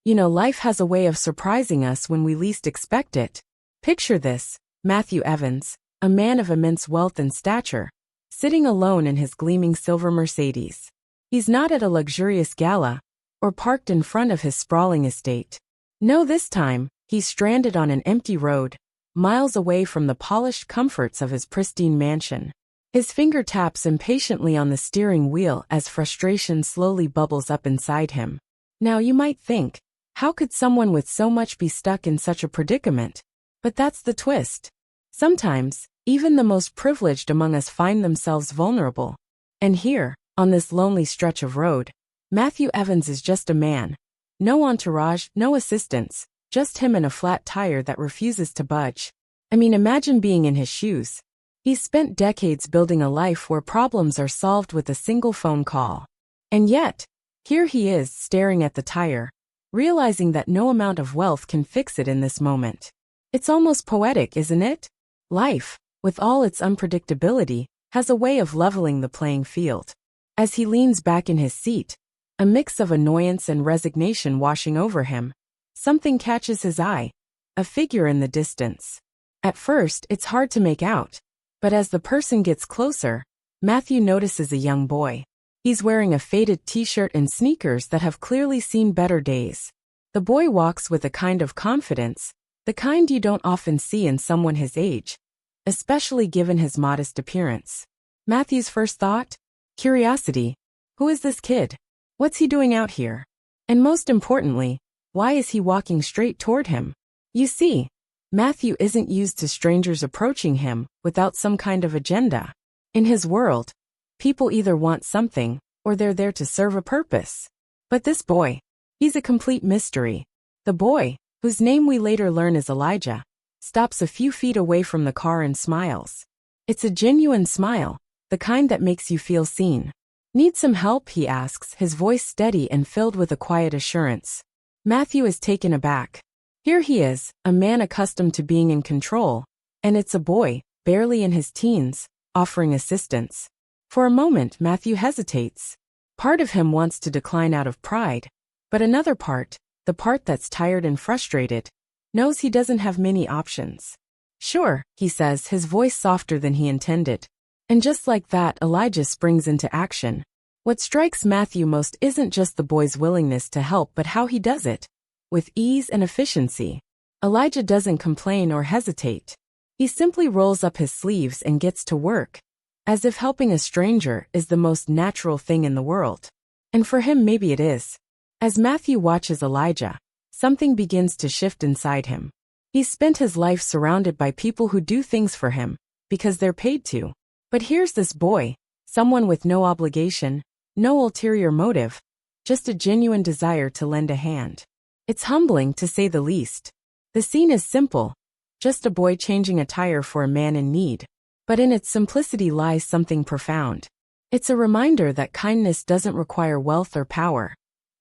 Life has a way of surprising us when we least expect it. Picture this: Matthew Evans, a man of immense wealth and stature, sitting alone in his gleaming silver Mercedes. He's not at a luxurious gala, or parked in front of his sprawling estate. No, this time, he's stranded on an empty road, miles away from the polished comforts of his pristine mansion. His finger taps impatiently on the steering wheel as frustration slowly bubbles up inside him. Now you might think, how could someone with so much be stuck in such a predicament? But that's the twist. Sometimes, even the most privileged among us find themselves vulnerable. And here, on this lonely stretch of road, Matthew Evans is just a man. No entourage, no assistance, just him and a flat tire that refuses to budge. Imagine being in his shoes. He's spent decades building a life where problems are solved with a single phone call. And yet, here he is staring at the tire, realizing that no amount of wealth can fix it in this moment. It's almost poetic, isn't it? Life, with all its unpredictability, has a way of leveling the playing field. As he leans back in his seat, a mix of annoyance and resignation washing over him, something catches his eye: a figure in the distance. At first, it's hard to make out, but as the person gets closer, Matthew notices a young boy. He's wearing a faded t-shirt and sneakers that have clearly seen better days. The boy walks with a kind of confidence, the kind you don't often see in someone his age, especially given his modest appearance. Matthew's first thought? Curiosity. Who is this kid? What's he doing out here? And most importantly, why is he walking straight toward him? You see, Matthew isn't used to strangers approaching him without some kind of agenda. In his world, people either want something, or they're there to serve a purpose. But this boy, he's a complete mystery. The boy, whose name we later learn is Elijah, stops a few feet away from the car and smiles. It's a genuine smile, the kind that makes you feel seen. Need some help? He asks, his voice steady and filled with a quiet assurance. Matthew is taken aback. Here he is, a man accustomed to being in control, and it's a boy, barely in his teens, offering assistance. For a moment, Matthew hesitates. Part of him wants to decline out of pride, but another part, the part that's tired and frustrated, knows he doesn't have many options. Sure, he says, his voice softer than he intended. And just like that, Elijah springs into action. What strikes Matthew most isn't just the boy's willingness to help, but how he does it. With ease and efficiency. Elijah doesn't complain or hesitate. He simply rolls up his sleeves and gets to work, as if helping a stranger is the most natural thing in the world. And for him, maybe it is. As Matthew watches Elijah, something begins to shift inside him. He's spent his life surrounded by people who do things for him, because they're paid to. But here's this boy, someone with no obligation, no ulterior motive, just a genuine desire to lend a hand. It's humbling, to say the least. The scene is simple, just a boy changing a tire for a man in need. But in its simplicity lies something profound. It's a reminder that kindness doesn't require wealth or power,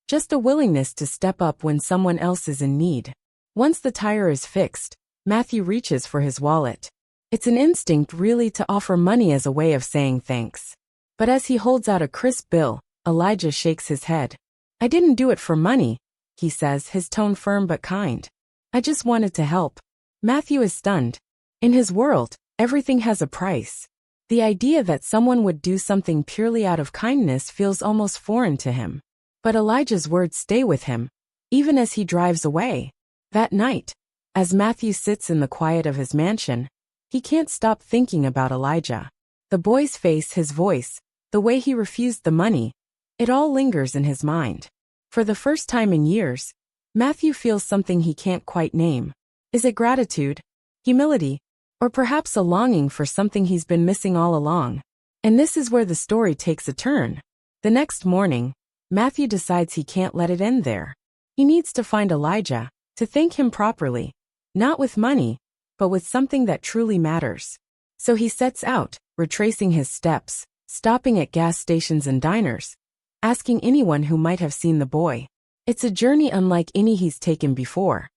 just a willingness to step up when someone else is in need. Once the tire is fixed, Matthew reaches for his wallet. It's an instinct really to offer money as a way of saying thanks. But as he holds out a crisp bill, Elijah shakes his head. I didn't do it for money, he says, his tone firm but kind. I just wanted to help. Matthew is stunned. In his world, everything has a price. The idea that someone would do something purely out of kindness feels almost foreign to him. But Elijah's words stay with him, even as he drives away. That night, as Matthew sits in the quiet of his mansion, he can't stop thinking about Elijah. The boy's face, his voice, the way he refused the money, it all lingers in his mind. For the first time in years, Matthew feels something he can't quite name. Is it gratitude, humility, or perhaps a longing for something he's been missing all along? And this is where the story takes a turn. The next morning, Matthew decides he can't let it end there. He needs to find Elijah, to thank him properly, not with money, but with something that truly matters. So he sets out, retracing his steps, stopping at gas stations and diners, asking anyone who might have seen the boy. It's a journey unlike any he's taken before,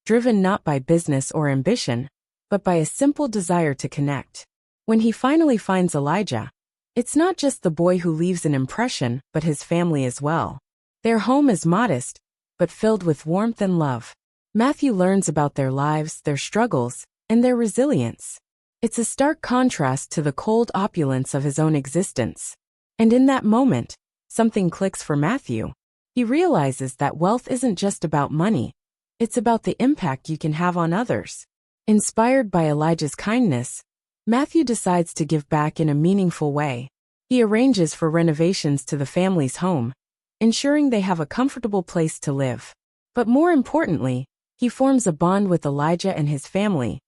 driven not by business or ambition, but by a simple desire to connect. When he finally finds Elijah, it's not just the boy who leaves an impression, but his family as well. Their home is modest, but filled with warmth and love. Matthew learns about their lives, their struggles, and their resilience. It's a stark contrast to the cold opulence of his own existence. And in that moment, something clicks for Matthew. He realizes that wealth isn't just about money. It's about the impact you can have on others. Inspired by Elijah's kindness, Matthew decides to give back in a meaningful way. He arranges for renovations to the family's home, ensuring they have a comfortable place to live. But more importantly, he forms a bond with Elijah and his family,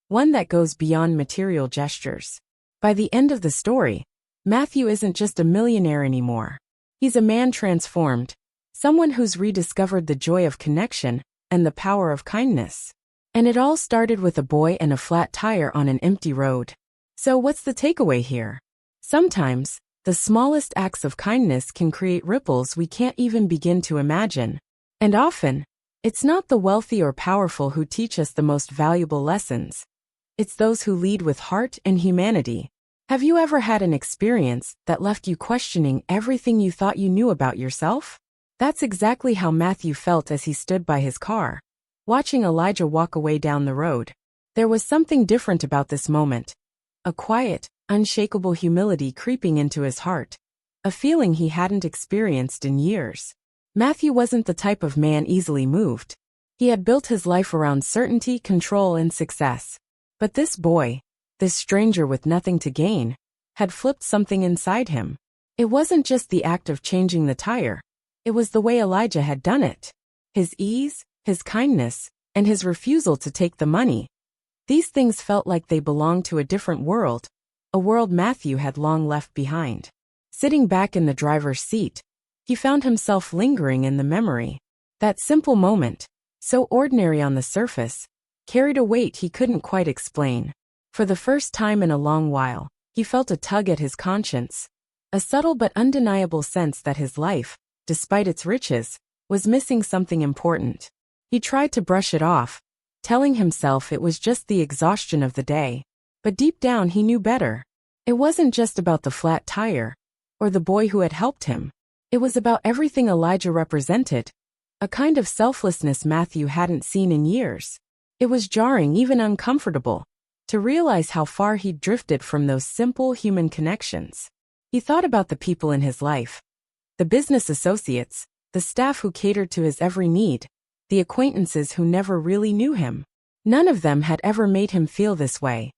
one that goes beyond material gestures. By the end of the story, Matthew isn't just a millionaire anymore. He's a man transformed, someone who's rediscovered the joy of connection and the power of kindness. And it all started with a boy and a flat tire on an empty road. So what's the takeaway here? Sometimes, the smallest acts of kindness can create ripples we can't even begin to imagine. And often, it's not the wealthy or powerful who teach us the most valuable lessons. It's those who lead with heart and humanity. Have you ever had an experience that left you questioning everything you thought you knew about yourself? That's exactly how Matthew felt as he stood by his car, watching Elijah walk away down the road. There was something different about this moment. A quiet, unshakable humility creeping into his heart. A feeling he hadn't experienced in years. Matthew wasn't the type of man easily moved. He had built his life around certainty, control, and success. But this boy, this stranger with nothing to gain, had flipped something inside him. It wasn't just the act of changing the tire. It was the way Elijah had done it. His ease, his kindness, and his refusal to take the money. These things felt like they belonged to a different world, a world Matthew had long left behind. Sitting back in the driver's seat, he found himself lingering in the memory. That simple moment, so ordinary on the surface, carried a weight he couldn't quite explain. For the first time in a long while, he felt a tug at his conscience, a subtle but undeniable sense that his life, despite its riches, was missing something important. He tried to brush it off, telling himself it was just the exhaustion of the day. But deep down he knew better. It wasn't just about the flat tire, or the boy who had helped him. It was about everything Elijah represented, a kind of selflessness Matthew hadn't seen in years. It was jarring, even uncomfortable, to realize how far he'd drifted from those simple human connections. He thought about the people in his life, the business associates, the staff who catered to his every need, the acquaintances who never really knew him. None of them had ever made him feel this way.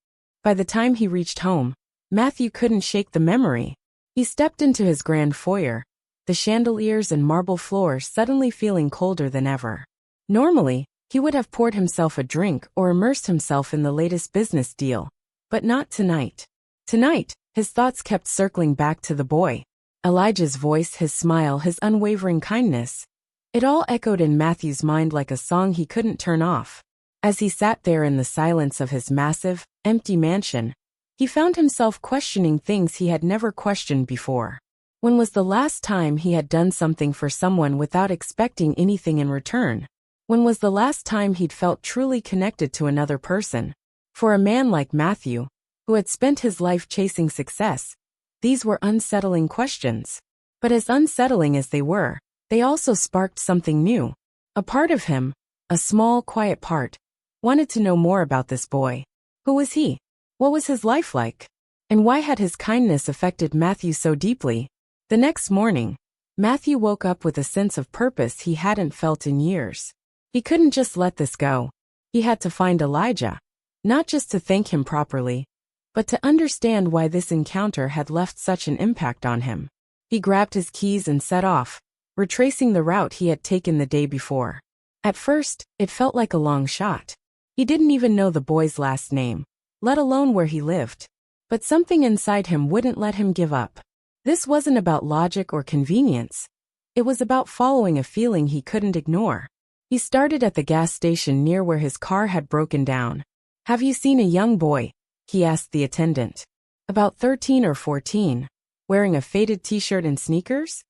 By the time he reached home, Matthew couldn't shake the memory. He stepped into his grand foyer, the chandeliers and marble floors suddenly feeling colder than ever. Normally, he would have poured himself a drink or immersed himself in the latest business deal. But not tonight. Tonight, his thoughts kept circling back to the boy. Elijah's voice, his smile, his unwavering kindness. It all echoed in Matthew's mind like a song he couldn't turn off. As he sat there in the silence of his massive, empty mansion, he found himself questioning things he had never questioned before. When was the last time he had done something for someone without expecting anything in return? When was the last time he'd felt truly connected to another person? For a man like Matthew, who had spent his life chasing success, these were unsettling questions. But as unsettling as they were, they also sparked something new. A part of him, a small, quiet part, wanted to know more about this boy. Who was he? What was his life like? And why had his kindness affected Matthew so deeply? The next morning, Matthew woke up with a sense of purpose he hadn't felt in years. He couldn't just let this go. He had to find Elijah, not just to thank him properly, but to understand why this encounter had left such an impact on him. He grabbed his keys and set off, retracing the route he had taken the day before. At first, it felt like a long shot. He didn't even know the boy's last name, let alone where he lived. But something inside him wouldn't let him give up. This wasn't about logic or convenience. It was about following a feeling he couldn't ignore. He started at the gas station near where his car had broken down. "Have you seen a young boy?" he asked the attendant. "About 13 or 14, wearing a faded t-shirt and sneakers?"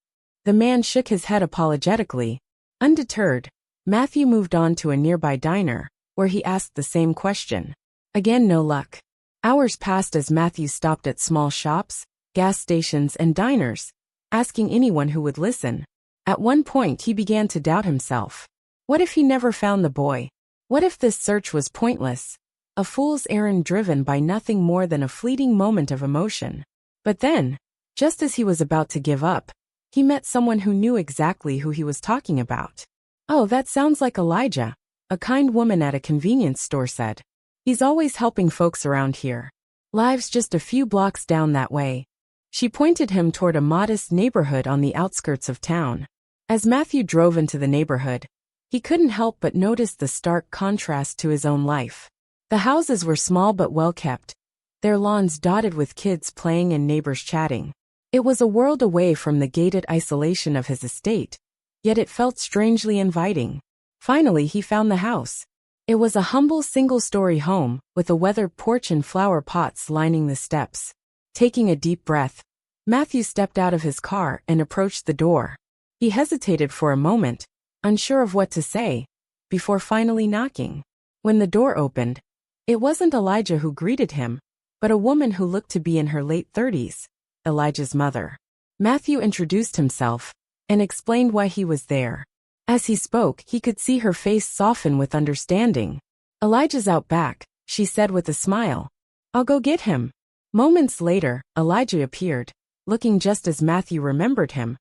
The man shook his head apologetically. Undeterred, Matthew moved on to a nearby diner, where he asked the same question. Again, no luck. Hours passed as Matthew stopped at small shops, gas stations, and diners, asking anyone who would listen. At one point he began to doubt himself. What if he never found the boy? What if this search was pointless? A fool's errand driven by nothing more than a fleeting moment of emotion. But then, just as he was about to give up, he met someone who knew exactly who he was talking about. "Oh, that sounds like Elijah," a kind woman at a convenience store said. "He's always helping folks around here. Lives just a few blocks down that way." She pointed him toward a modest neighborhood on the outskirts of town. As Matthew drove into the neighborhood, he couldn't help but notice the stark contrast to his own life. The houses were small but well kept, their lawns dotted with kids playing and neighbors chatting. It was a world away from the gated isolation of his estate, yet it felt strangely inviting. Finally, he found the house. It was a humble single-story home, with a weathered porch and flower pots lining the steps. Taking a deep breath, Matthew stepped out of his car and approached the door. He hesitated for a moment, unsure of what to say, before finally knocking. When the door opened, it wasn't Elijah who greeted him, but a woman who looked to be in her late 30s, Elijah's mother. Matthew introduced himself and explained why he was there. As he spoke, he could see her face soften with understanding. "Elijah's out back," she said with a smile. "I'll go get him." Moments later, Elijah appeared, looking just as Matthew remembered him.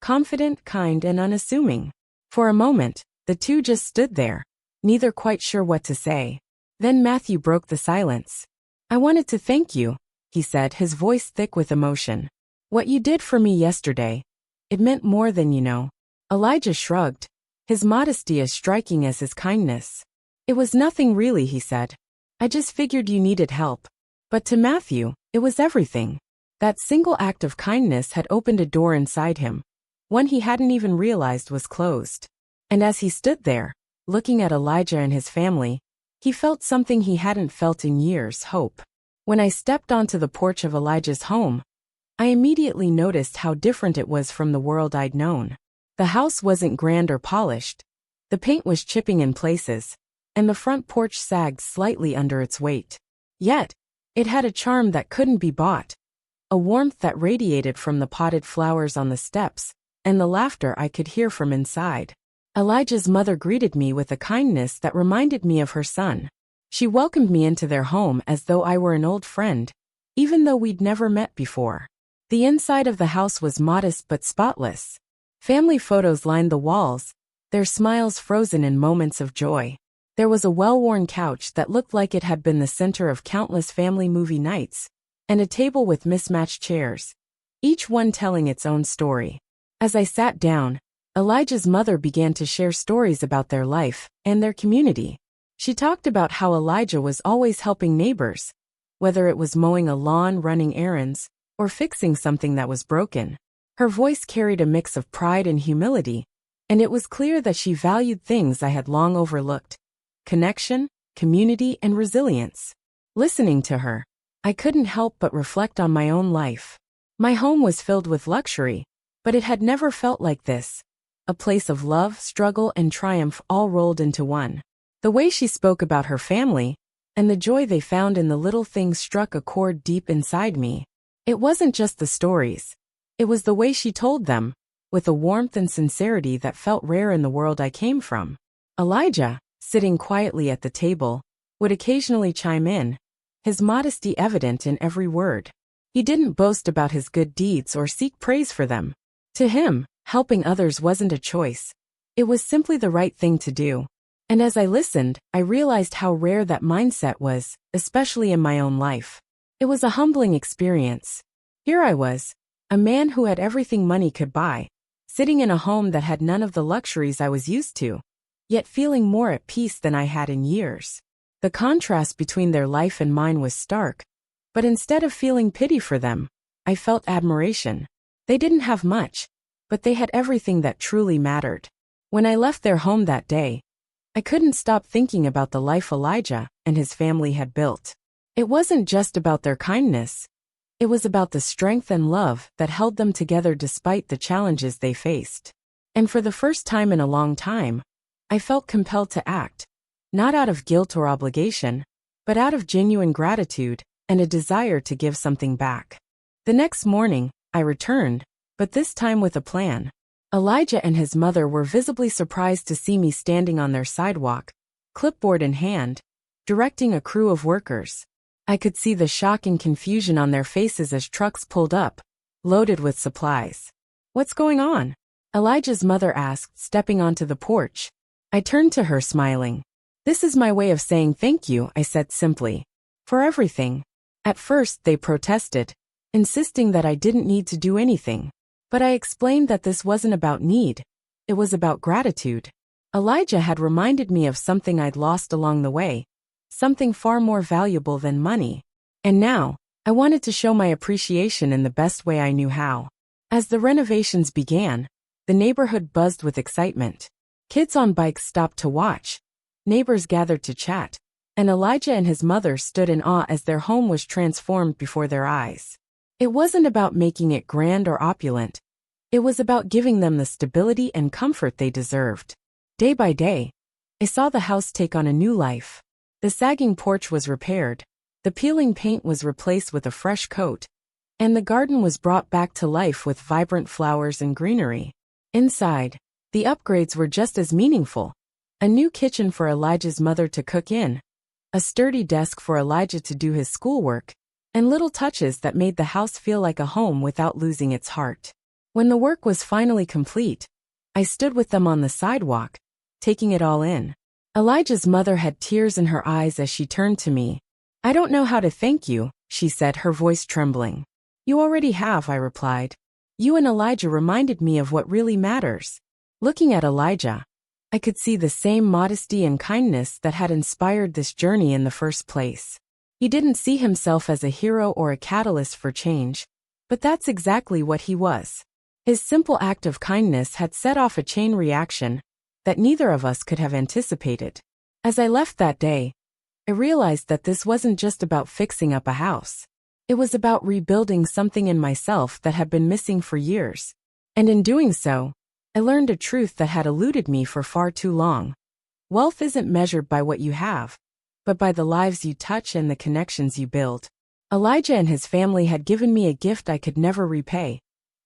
Confident, kind, and unassuming. For a moment, the two just stood there, neither quite sure what to say. Then Matthew broke the silence. "I wanted to thank you," he said, his voice thick with emotion. "What you did for me yesterday, it meant more than you know." Elijah shrugged, his modesty as striking as his kindness. "It was nothing really," he said. "I just figured you needed help." But to Matthew, it was everything. That single act of kindness had opened a door inside him, one he hadn't even realized was closed. And as he stood there, looking at Elijah and his family, he felt something he hadn't felt in years: hope. When I stepped onto the porch of Elijah's home, I immediately noticed how different it was from the world I'd known. The house wasn't grand or polished. The paint was chipping in places, and the front porch sagged slightly under its weight. Yet, it had a charm that couldn't be bought, a warmth that radiated from the potted flowers on the steps, and the laughter I could hear from inside. Elijah's mother greeted me with a kindness that reminded me of her son. She welcomed me into their home as though I were an old friend, even though we'd never met before. The inside of the house was modest but spotless. Family photos lined the walls, their smiles frozen in moments of joy. There was a well-worn couch that looked like it had been the center of countless family movie nights, and a table with mismatched chairs, each one telling its own story. As I sat down, Elijah's mother began to share stories about their life and their community. She talked about how Elijah was always helping neighbors, whether it was mowing a lawn, running errands, or fixing something that was broken. Her voice carried a mix of pride and humility, and it was clear that she valued things I had long overlooked: connection, community, and resilience. Listening to her, I couldn't help but reflect on my own life. My home was filled with luxury, but it had never felt like this. A place of love, struggle, and triumph all rolled into one. The way she spoke about her family, and the joy they found in the little things, struck a chord deep inside me. It wasn't just the stories. It was the way she told them, with a warmth and sincerity that felt rare in the world I came from. Elijah, sitting quietly at the table, would occasionally chime in, his modesty evident in every word. He didn't boast about his good deeds or seek praise for them. To him, helping others wasn't a choice. It was simply the right thing to do. And as I listened, I realized how rare that mindset was, especially in my own life. It was a humbling experience. Here I was, a man who had everything money could buy, sitting in a home that had none of the luxuries I was used to, yet feeling more at peace than I had in years. The contrast between their life and mine was stark, but instead of feeling pity for them, I felt admiration. They didn't have much, but they had everything that truly mattered. When I left their home that day, I couldn't stop thinking about the life Elijah and his family had built. It wasn't just about their kindness. It was about the strength and love that held them together despite the challenges they faced. And for the first time in a long time, I felt compelled to act, not out of guilt or obligation, but out of genuine gratitude and a desire to give something back. The next morning, I returned, but this time with a plan. Elijah and his mother were visibly surprised to see me standing on their sidewalk, clipboard in hand, directing a crew of workers. I could see the shock and confusion on their faces as trucks pulled up, loaded with supplies. "What's going on?" Elijah's mother asked, stepping onto the porch. I turned to her, smiling. "This is my way of saying thank you," I said simply. "For everything." At first, they protested, insisting that I didn't need to do anything. But I explained that this wasn't about need. It was about gratitude. Elijah had reminded me of something I'd lost along the way, something far more valuable than money. And now, I wanted to show my appreciation in the best way I knew how. As the renovations began, the neighborhood buzzed with excitement. Kids on bikes stopped to watch. Neighbors gathered to chat. And Elijah and his mother stood in awe as their home was transformed before their eyes. It wasn't about making it grand or opulent. It was about giving them the stability and comfort they deserved. Day by day, I saw the house take on a new life. The sagging porch was repaired, the peeling paint was replaced with a fresh coat, and the garden was brought back to life with vibrant flowers and greenery. Inside, the upgrades were just as meaningful. A new kitchen for Elijah's mother to cook in, a sturdy desk for Elijah to do his schoolwork, and little touches that made the house feel like a home without losing its heart. When the work was finally complete, I stood with them on the sidewalk, taking it all in. Elijah's mother had tears in her eyes as she turned to me. "I don't know how to thank you," she said, her voice trembling. "You already have," I replied. "You and Elijah reminded me of what really matters." Looking at Elijah, I could see the same modesty and kindness that had inspired this journey in the first place. He didn't see himself as a hero or a catalyst for change, but that's exactly what he was. His simple act of kindness had set off a chain reaction that neither of us could have anticipated. As I left that day, I realized that this wasn't just about fixing up a house. It was about rebuilding something in myself that had been missing for years. And in doing so, I learned a truth that had eluded me for far too long. Wealth isn't measured by what you have, but by the lives you touch and the connections you build. Elijah and his family had given me a gift I could never repay.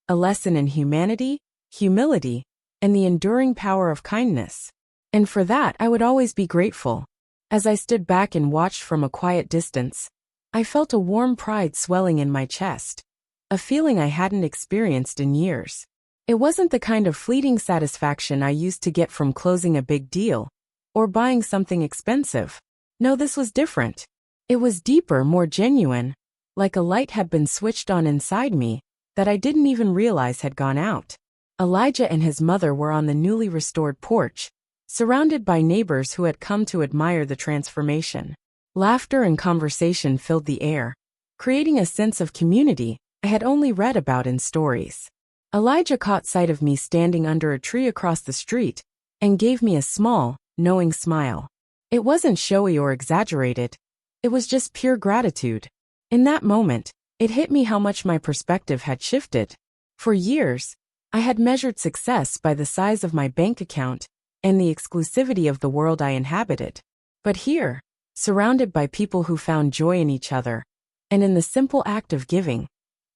A lesson in humanity, humility, and the enduring power of kindness. And for that, I would always be grateful. As I stood back and watched from a quiet distance, I felt a warm pride swelling in my chest, a feeling I hadn't experienced in years. It wasn't the kind of fleeting satisfaction I used to get from closing a big deal or buying something expensive. No, this was different. It was deeper, more genuine, like a light had been switched on inside me that I didn't even realize had gone out. Elijah and his mother were on the newly restored porch, surrounded by neighbors who had come to admire the transformation. Laughter and conversation filled the air, creating a sense of community I had only read about in stories. Elijah caught sight of me standing under a tree across the street and gave me a small, knowing smile. It wasn't showy or exaggerated. It was just pure gratitude. In that moment, it hit me how much my perspective had shifted. For years, I had measured success by the size of my bank account and the exclusivity of the world I inhabited. But here, surrounded by people who found joy in each other, and in the simple act of giving,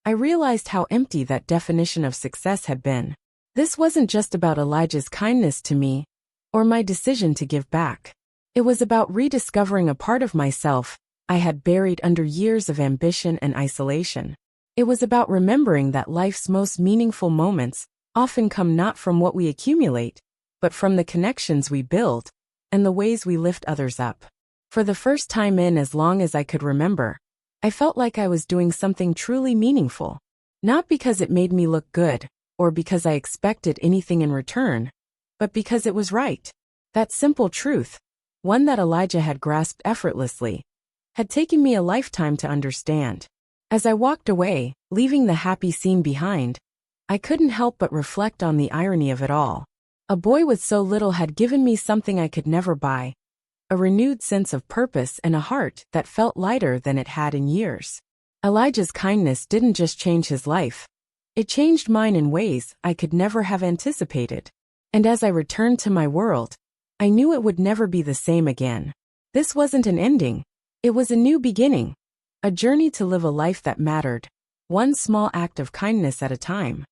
I realized how empty that definition of success had been. This wasn't just about Elijah's kindness to me, or my decision to give back. It was about rediscovering a part of myself I had buried under years of ambition and isolation. It was about remembering that life's most meaningful moments often come not from what we accumulate, but from the connections we build and the ways we lift others up. For the first time in as long as I could remember, I felt like I was doing something truly meaningful. Not because it made me look good, or because I expected anything in return, but because it was right. That simple truth, one that Elijah had grasped effortlessly, had taken me a lifetime to understand. As I walked away, leaving the happy scene behind, I couldn't help but reflect on the irony of it all. A boy with so little had given me something I could never buy, a renewed sense of purpose and a heart that felt lighter than it had in years. Elijah's kindness didn't just change his life, it changed mine in ways I could never have anticipated. And as I returned to my world, I knew it would never be the same again. This wasn't an ending. It was a new beginning, a journey to live a life that mattered, one small act of kindness at a time.